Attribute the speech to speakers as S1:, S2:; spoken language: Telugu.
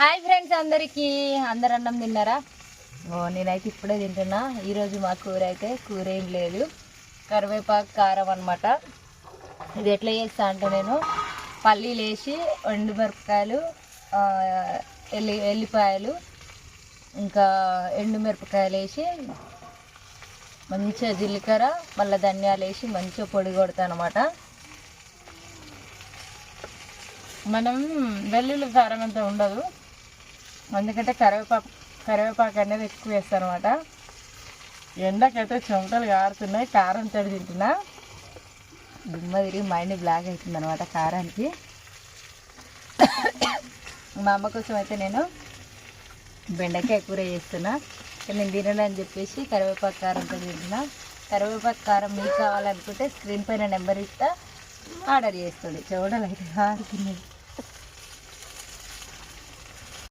S1: హాయ్ ఫ్రెండ్స్, అందరు అన్నం తిన్నారా? నేనైతే ఇప్పుడే తింటున్నా. ఈరోజు మా కూర ఏం లేదు, కరివేపాకు కారం అనమాట. ఇది ఎట్లా చేస్తా అంటే, నేను పల్లీలు వేసి ఎండుమిరపకాయలు, ఎల్లిపాయలు, ఇంకా ఎండుమిరపకాయలు వేసి మంచిగా జీలకర్ర మళ్ళీ ధనియాలు వేసి మంచిగా పొడి కొడతాను అనమాట. మనం వెల్లుల్లి కారం అంతా ఉండదు, ఎందుకంటే కరివేపాకు అనేది ఎక్కువ వేస్తాను అనమాట. ఎండకైతే చెమటలు కారుతున్నాయి, కారం తడి తింటున్నా. దుమ్మ తిరిగి మైండ్ బ్లాక్ అవుతుంది అనమాట కారానికి. మా అమ్మ కోసం అయితే నేను బెండకాయ కూర చేస్తున్నా. నేను తినని చెప్పేసి కరివేపాకు కారంతో తింటున్నా. కరివేపాకు కారం మీకు కావాలనుకుంటే స్క్రీన్ పైన నెంబర్ ఇస్తా, ఆర్డర్ చేస్తుంది. చెమటలు అయితే కారుతున్నాయి.